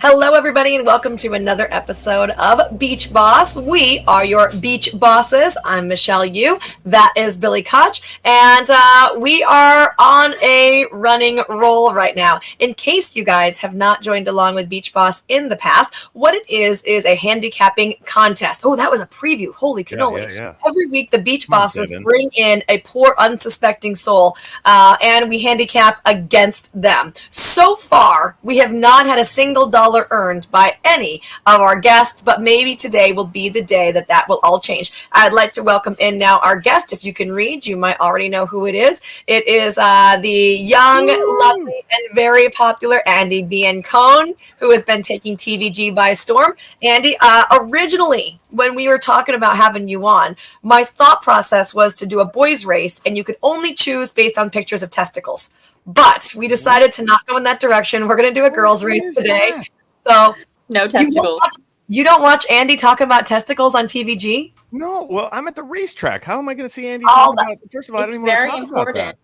Hello, everybody, and welcome to another episode of Beach Boss. We are your beach bosses. I'm Michelle Yu. That is Billy Koch, and we are on a running roll right now. In case you guys have not joined along with Beach Boss in the past, what it is a handicapping contest. Oh, that was a preview. Holy cannoli. Yeah. Every week, the Beach Bosses bring in a poor, unsuspecting soul, and we handicap against them. So far, we have not had a single dollar earned by any of our guests, but maybe today will be the day that will all change. I'd like to welcome in now our guest. If you can read, you might already know who it is. It is the young, lovely, and very popular Andie Biancone, who has been taking TVG by storm. Andie, originally, when we were talking about having you on, my thought process was to do a boys race, and you could only choose based on pictures of testicles. But we decided to not go in that direction. We're going to do a girls race today. That? So no testicles. You don't watch Andie talking about testicles on TVG? No. Well, I'm at the racetrack. How am I going to see Andie talk about? First of all, I don't even want to talk about that.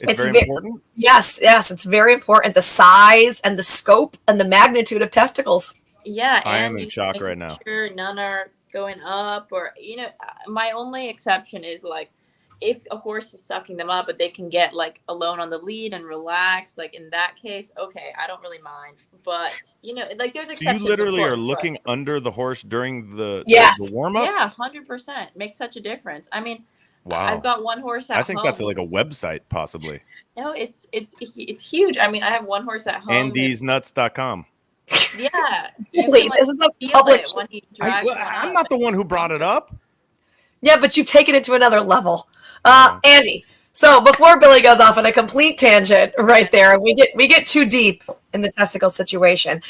It's very important. Yes, it's very important. The size and the scope and the magnitude of testicles. Yeah, I am in shock right now. Sure, none are going up, or my only exception is like if a horse is sucking them up, but they can get like alone on the lead and relax. Like in that case, okay, I don't really mind. But like there's exceptions. You literally are looking under the horse during the warm up. Yeah, 100% makes such a difference. I mean, wow. I've got one horse at home. I think that's like a website, possibly. No, it's huge. I mean, I have one horse at home. AndiesNuts.com. Yeah, Wait, this is a public. I'm not the one who brought it up. Yeah, but you've taken it to another level. Andie, so before Billy goes off on a complete tangent right there, we get too deep in the testicle situation.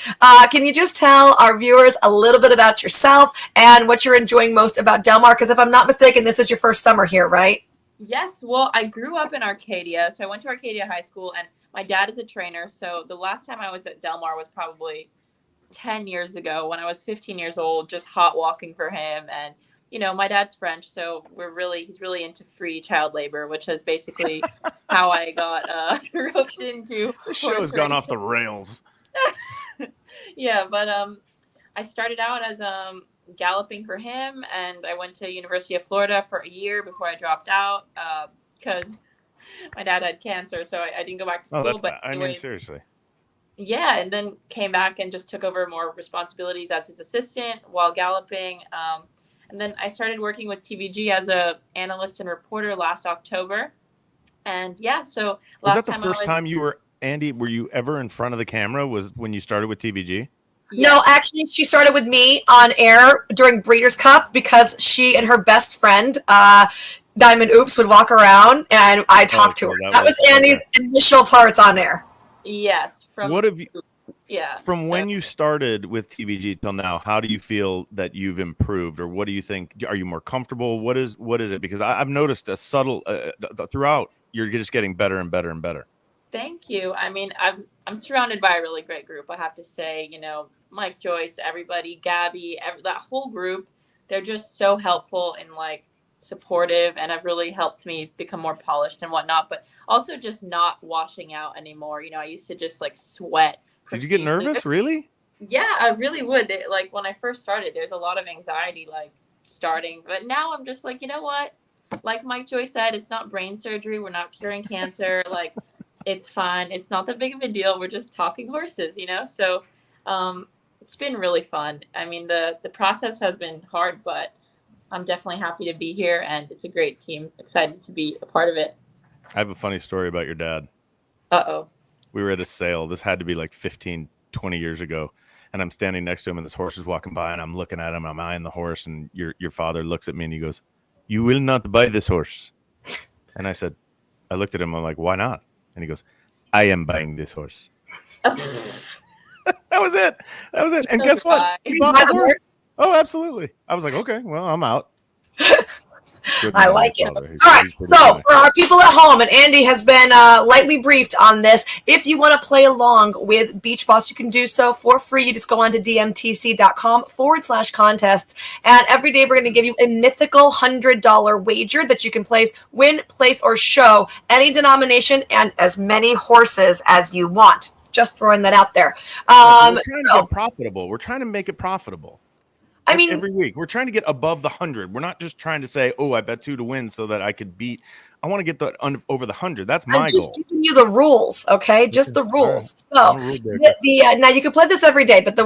Can you just tell our viewers a little bit about yourself and what you're enjoying most about Del Mar? Because if I'm not mistaken, this is your first summer here, right? Yes. Well, I grew up in Arcadia, so I went to Arcadia High School, and my dad is a trainer. So the last time I was at Del Mar was probably 10 years ago when I was 15 years old, just hot walking for him. And my dad's French, so he's really into free child labor, which is basically how I got roped into. This show has gone off the rails. Yeah, but I started out as galloping for him, and I went to University of Florida for a year before I dropped out because my dad had cancer, so I didn't go back to school. But anyway, I mean, seriously. Yeah, and then came back and just took over more responsibilities as his assistant while galloping. And then I started working with TVG as a analyst and reporter last October. And yeah, so was that the first time you were, Andie, were you ever in front of the camera was when you started with TVG? Yeah. No, actually, she started with me on air during Breeders' Cup because she and her best friend, Diamond Oops, would walk around and I talked to her. That was Andie's initial parts on air. Yes. What have you... Yeah. From when you started with TVG till now, how do you feel that you've improved, or what do you think? Are you more comfortable? What is it? Because I've noticed a subtle throughout. You're just getting better and better and better. Thank you. I mean, I'm surrounded by a really great group. I have to say, Mike, Joyce, everybody, Gabby, that whole group. They're just so helpful and like supportive, and have really helped me become more polished and whatnot. But also just not washing out anymore. I used to just like sweat. Did you get nervous? Really? Yeah, I really would. Like when I first started, there's a lot of anxiety like starting. But now I'm just like, you know what? Like Mike Joy said, it's not brain surgery. We're not curing cancer. Like it's fine. It's not that big of a deal. We're just talking horses, So it's been really fun. I mean, the process has been hard, but I'm definitely happy to be here. And it's a great team. Excited to be a part of it. I have a funny story about your dad. Uh-oh. We were at a sale. This had to be like 15, 20 years ago. And I'm standing next to him, and this horse is walking by, and I'm looking at him. I'm eyeing the horse, and your father looks at me, and he goes, "You will not buy this horse." And I looked at him. I'm like, "Why not?" And he goes, "I am buying this horse." That was it. And guess what? He bought the horse. Oh, absolutely. I was like, okay, well, I'm out. I like it. All right, so for our people at home, and Andie has been lightly briefed on this, if you want to play along with Beach Boss, you can do so for free. You just go on to dmtc.com/contests, and every day we're going to give you a mythical $100 wager that you can place, win, place, or show any denomination and as many horses as you want. just throwing that out there. We're trying to get profitable. We're trying to make it profitable. I mean, every week we're trying to get above the 100. We're not just trying to say, "Oh, I bet 2 to win so that I could beat." I want to get over the 100. That's my goal. I'm just giving you the rules, okay? Just the rules. Right. So now you can play this every day, but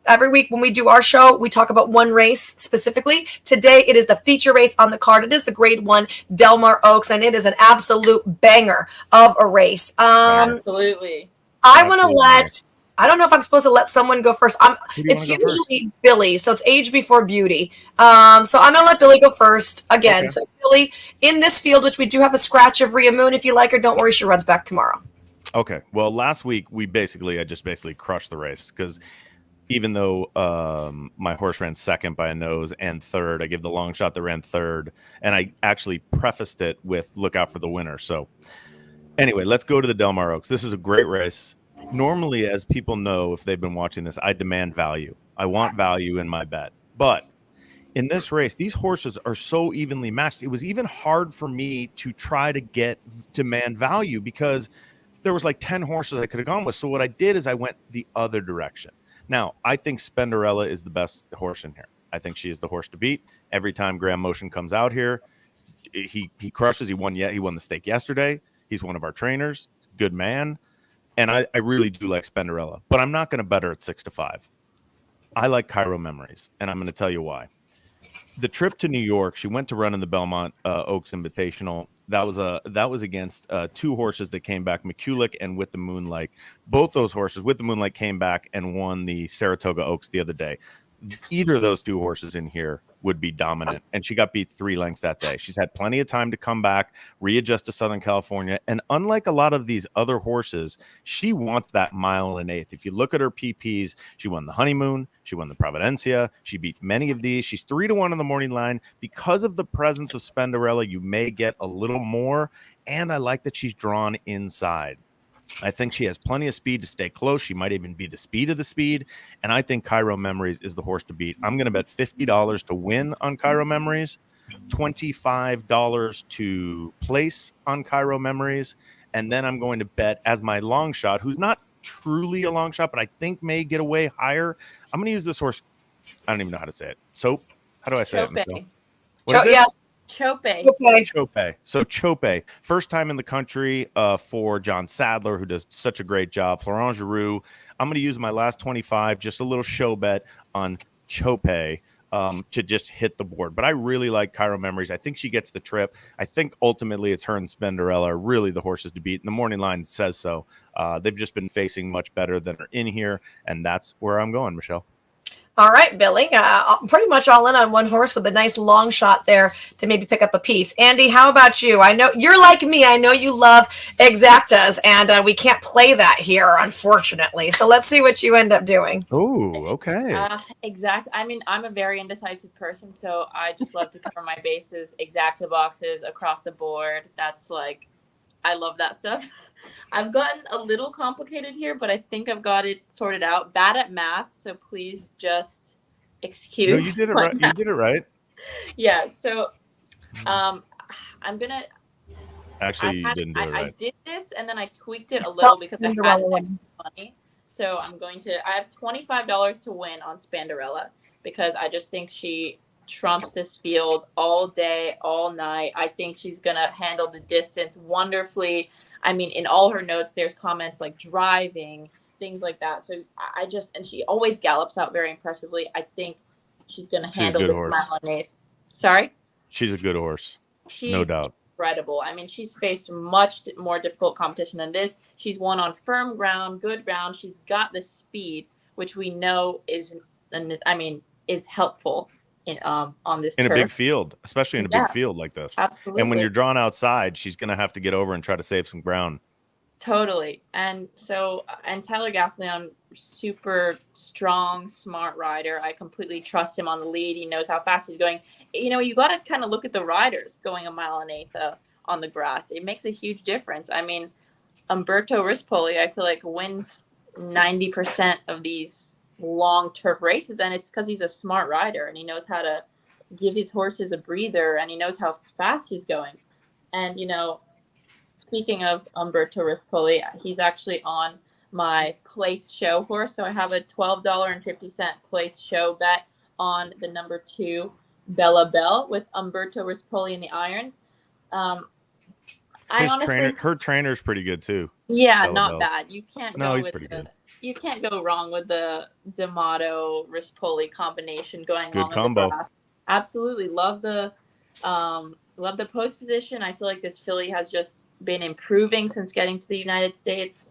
every week when we do our show, we talk about one race specifically. Today it is the feature race on the card. It is the Grade 1 Del Mar Oaks, and it is an absolute banger of a race. Absolutely. I don't know if I'm supposed to let someone go first. It's usually Billy, so it's age before beauty. So I'm going to let Billy go first again. Okay. So Billy, in this field, which we do have a scratch of Rhea Moon, if you like her, don't worry, she runs back tomorrow. Okay. Well, last week I just crushed the race because even though my horse ran second by a nose and third, I gave the long shot that ran third, and I actually prefaced it with "Look out for the winner." So anyway, let's go to the Del Mar Oaks. This is a great race. Normally, as people know, if they've been watching this, I demand value. I want value in my bet. But in this race, these horses are so evenly matched. It was even hard for me to try to demand value because there was like 10 horses I could have gone with. So what I did is I went the other direction. Now, I think Spenderella is the best horse in here. I think she is the horse to beat. Every time Graham Motion comes out here, he crushes. He won the stake yesterday. He's one of our trainers. Good man. And I really do like Spenderella, but I'm not going to bet her at 6-5. I like Cairo Memories, and I'm going to tell you why. The trip to New York, she went to run in the Belmont Oaks Invitational. That was against 2 horses that came back, McCulloch and With the Moonlight. Both those horses, With the Moonlight, came back and won the Saratoga Oaks the other day. Either of those 2 horses in here would be dominant, and she got beat 3 lengths that day. She's had plenty of time to come back, readjust to Southern California, and unlike a lot of these other horses, she wants that 1 1/8. If you look at her PPs, she won the Honeymoon, she won the Providencia, she beat many of these. She's 3-1 on the morning line. Because of the presence of Spenderella, you may get a little more, and I like that she's drawn inside. I think she has plenty of speed to stay close. She might even be the speed of the speed. And I think Cairo Memories is the horse to beat. I'm going to bet $50 to win on Cairo Memories, $25 to place on Cairo Memories. And then I'm going to bet as my long shot, who's not truly a long shot, but I think may get away higher. I'm going to use this horse. I don't even know how to say it. Soap. How do I say it, Michelle? What is it? Yes. Chope. So Chope, first time in the country for John Sadler, who does such a great job. Florent Giroux. I'm going to use my last 25, just a little show bet on Chope to just hit the board. But I really like Cairo Memories. I think she gets the trip. I think ultimately it's her and Spenderella are really the horses to beat. And the morning line says so. They've just been facing much better than are in here. And that's where I'm going, Michelle. All right, Billy, pretty much all in on one horse with a nice long shot there to maybe pick up a piece. Andie, how about you? I know you're like me. I know you love exactas, and we can't play that here, unfortunately. So let's see what you end up doing. Oh, okay. Exact. I mean, I'm a very indecisive person, so I just love to cover my bases, exacta boxes across the board. That's like, I love that stuff. I've gotten a little complicated here, but I think I've got it sorted out. Bad at math, so please just excuse. No, you did it right. You did it right. Yeah. So, I'm gonna. Actually, you didn't do it right. I did this, and then I tweaked it a little because I had money. So I'm going to. I have $25 to win on Spenderella because I just think she trumps this field all day, all night. I think she's gonna handle the distance wonderfully. I mean, in all her notes, there's comments like driving, things like that. So and she always gallops out very impressively. I think she's going to handle this mile and 8. Sorry? She's a good horse. No doubt. Incredible. I mean, she's faced much more difficult competition than this. She's won on firm ground, good ground. She's got the speed, which we know is helpful on this turf. A big field, especially in a big field like this. Absolutely. And when you're drawn outside, she's going to have to get over and try to save some ground. Totally. And Tyler Gaffleon, super strong, smart rider. I completely trust him on the lead. He knows how fast he's going. You know, you got to kind of look at the riders going a 1 1/8 on the grass. It makes a huge difference. I mean, Umberto Rispoli, I feel like, wins 90% of these long turf races, and it's because he's a smart rider and he knows how to give his horses a breather and he knows how fast he's going. And, you know, speaking of Umberto Rispoli, he's actually on my place show horse. So I have a $12.50 place show bet on the number 2 Bella Bell with Umberto Rispoli in the irons. Her trainer's pretty good too. Yeah, Bella not Bell's. bad. You can't Good. You can't go wrong with the D'Amato Rispoli combination going Good on combo. in the grass. Absolutely love the post position. I feel like this filly has just been improving since getting to the United States,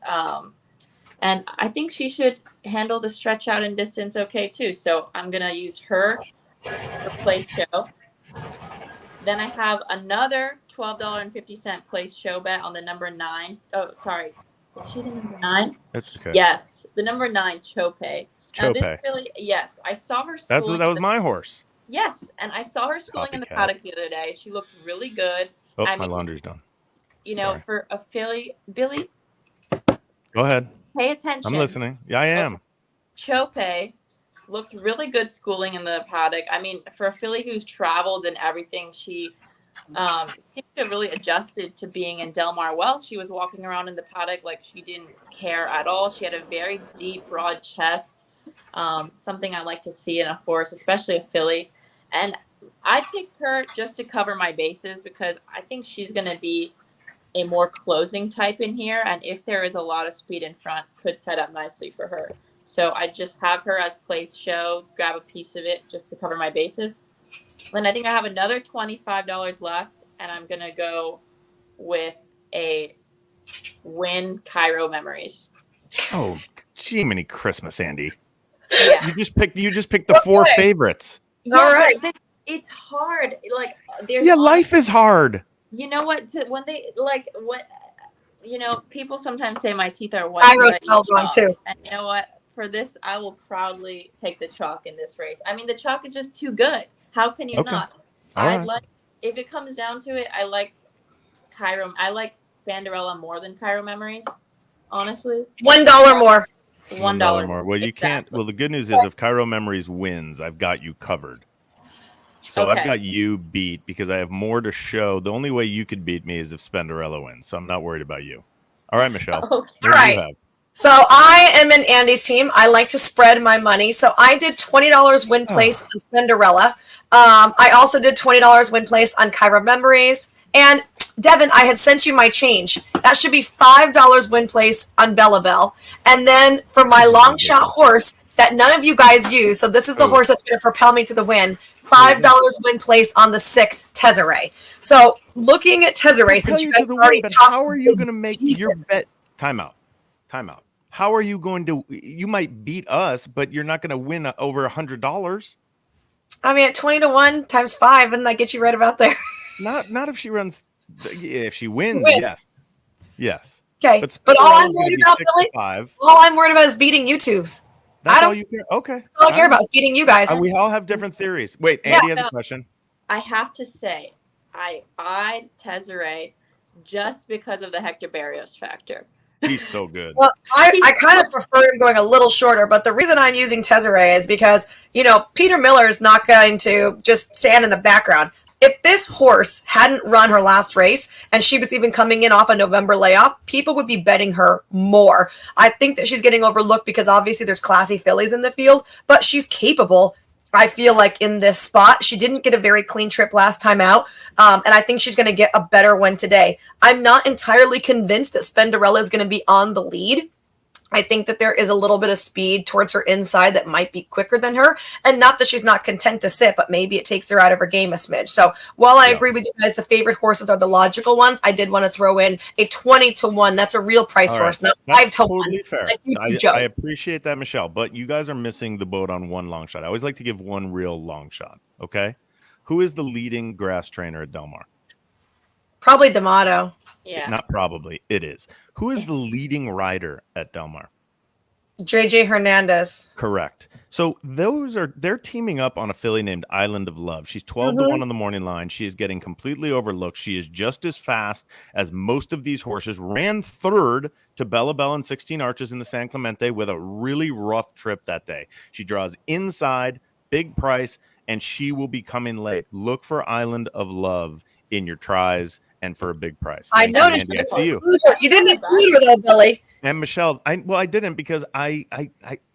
and I think she should handle the stretch out and distance okay too. So I'm gonna use her for place show. Then I have another $12.50 place show bet on the number 9. Oh, sorry. Is she the number 9? That's okay. Yes, the number 9, Chope. Now, this Chope. really, yes, I saw her schooling. That was my horse. Yes, and I saw her schooling in the paddock the other day. She looked really good. Oh, my laundry's done. You know, for a filly, Billy. Go ahead. Pay attention. I'm listening. Yeah, I am. Chope looked really good schooling in the paddock. I mean, for a filly who's traveled and everything, she seems to have really adjusted to being in Del Mar well. She was walking around in the paddock like she didn't care at all. She had a very deep, broad chest, something I like to see in a horse, especially a filly. And I picked her just to cover my bases because I think she's going to be a more closing type in here. And if there is a lot of speed in front, could set up nicely for her. So I just have her as place show, grab a piece of it just to cover my bases. Then I think I have another $25 left, and I'm going to go with a win Cairo Memories. Oh, gee, many Christmas, Andie. Yeah. You just picked the 4 favorites. Yeah, all right. But it's hard. Like life is hard. You know what? People sometimes say my teeth are white. Cairo spelled wrong too. And you know what? For this, I will proudly take the chalk in this race. I mean, the chalk is just too good. How can you not? If it comes down to it, I like Cairo. I like Spanderella more than Cairo Memories, honestly. $1 more. $1 more. Well, you can't. Well, the good news is if Cairo Memories wins, I've got you covered. So I've got you beat because I have more to show. The only way you could beat me is if Spanderella wins. So I'm not worried about you. All right, Michelle. Okay. All right. So I am in Andie's team. I like to spread my money. So I did $20 win place on Spenderella. I also did $20 win place on Cairo Memories. And Devin, I had sent you my change. That should be $5 win place on Bella Bell. And then for my long shot horse that none of you guys use, so this is the horse that's going to propel me to the win, $5 win place on the 6th Tezzeret. So looking at Tezzeret, since you guys already talked, how are you going to make your bet? Time out. How are you going to? You might beat us, but you're not going to win over $100. I mean, at 20-1 times 5, and that gets you right about there. Not if she runs. If she wins, yes. Okay, but all I'm worried about, Billy, all I'm worried about is beating YouTubes. That's all you care. Okay, that's all I care about is beating you guys. We all have different theories. Wait, Andie has a question. I have to say, I eyed Tezzeret just because of the Hector Barrios factor. He's so good. Well, I kind of prefer him going a little shorter, but the reason I'm using Tezzeret is because, Peter Miller is not going to just stand in the background. If this horse hadn't run her last race and she was even coming in off a November layoff, people would be betting her more. I think that she's getting overlooked because obviously there's classy fillies in the field, but she's capable. I feel like in this spot, she didn't get a very clean trip last time out, and I think she's going to get a better one today. I'm not entirely convinced that Spenderella is going to be on the lead. I think that there is a little bit of speed towards her inside that might be quicker than her, and not that she's not content to sit, but maybe it takes her out of her game a smidge. So while I agree with you guys, the favorite horses are the logical ones, I did want to throw in a 20-1. That's a real price horse, not 5-1. Totally fair. I appreciate that, Michelle, but you guys are missing the boat on one long shot. I always like to give one real long shot, okay? Who is the leading grass trainer at Del Mar? Probably D'Amato. Yeah. Not probably. It is. Who is the leading rider at Del Mar? JJ Hernandez. Correct. So they're teaming up on a filly named Island of Love. She's 12-1 on the morning line. She is getting completely overlooked. She is just as fast as most of these horses. Ran third to Bella Bell and 16 Arches in the San Clemente with a really rough trip that day. She draws inside, big price, and she will be coming late. Look for Island of Love in your tries and for a big price. I noticed. Andie. I see you. You didn't include her though, Billy. And Michelle, I didn't because I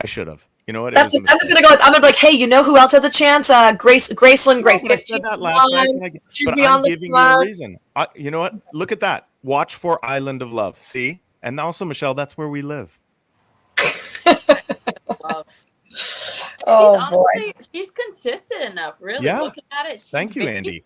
should have. You know what? I'm just gonna go. I'm gonna be like, hey, you know who else has a chance? Graceland Gray. I said that last night, but I'm giving you a reason. You know what? Look at that. Watch for Island of Love. See, and also Michelle, that's where we live. Love. Oh boy, she's consistent enough. Really, Yeah. looking at it. Thank you, Andie.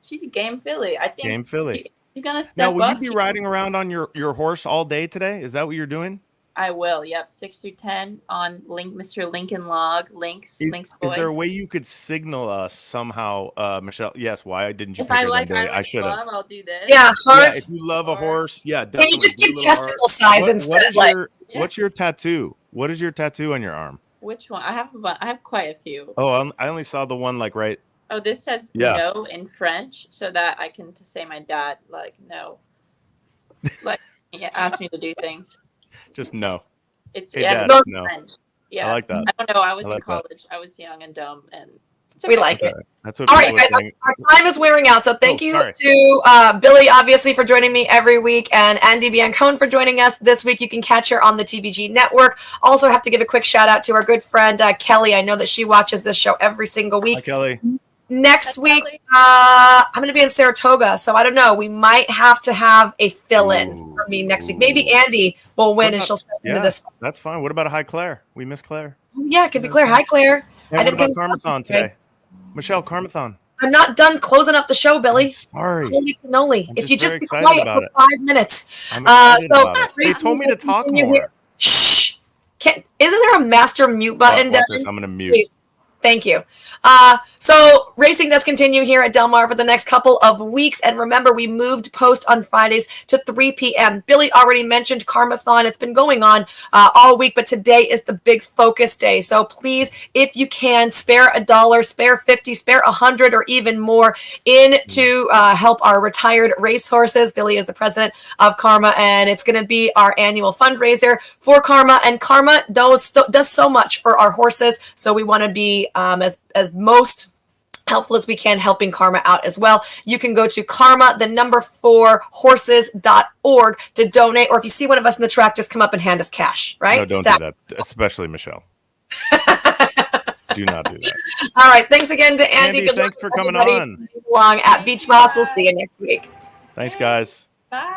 She's a game filly. I think Game filly. She's gonna step Now, will up. you be riding around on your horse all day today? Is that what you're doing? I will. Yep, 6 through 10 on Mr. Lincoln Log. Links boy. Is there a way you could signal us somehow, Michelle? Yes. Why didn't you If pick I her like that day? I should have. I'll do this. yeah, hearts. If you love a horse, yeah, Can definitely. you just do a give little testicle size instead? What's your tattoo? What is your tattoo on your arm? Which one? I have quite a few. Oh, I only saw the one right. Oh, this says no in French, so that I can say my dad no, like he asked me to do things. Just no. It's Hey, yeah, Dad, no. Yeah, I like that. I don't know. I was like in college. I was young and dumb, and We like it. That's what All right, guys, our time is wearing out. So thank you sorry. to Billy, obviously, for joining me every week, and Andie Biancone for joining us this week. You can catch her on the TBG network. Also have to give a quick shout out to our good friend, Kelly. I know that she watches this show every single week. Hi, Kelly. Next week, I'm going to be in Saratoga, so I don't know. We might have to have a fill-in for me next week. Maybe Andie will win and she'll step into this. That's fine. What about a Hi Claire? We miss Claire. Yeah, it could be Claire. Hi, Claire. And what about Carmathon today? Michelle, Carmathon. I'm not done closing up the show, Billy. I'm sorry. Holy cannoli. If you just be excited quiet about for it. 5 minutes. I'm excited about it. They told me to talk more. Shh. Isn't there a master mute button? Watch this. I'm going to mute. Please. Thank you. So racing does continue here at Del Mar for the next couple of weeks. And remember, we moved post on Fridays to 3 p.m. Billy already mentioned Carmathon. It's been going on all week, but today is the big focus day. So please, if you can, spare $1, spare 50, spare 100, or even more in to help our retired racehorses. Billy is the president of Karma, and it's going to be our annual fundraiser for Karma. And Karma does so much for our horses. So we want to be as most helpful as we can, helping Karma out as well. You can go to karma4horses.org to donate, or if you see one of us in the track, just come up and hand us cash, right? No, don't do that, especially Michelle. Do not do that. All right, thanks again to Andie. Good thanks luck for coming on. Along at Beach Boss. We'll see you next week. Thanks, guys. Bye.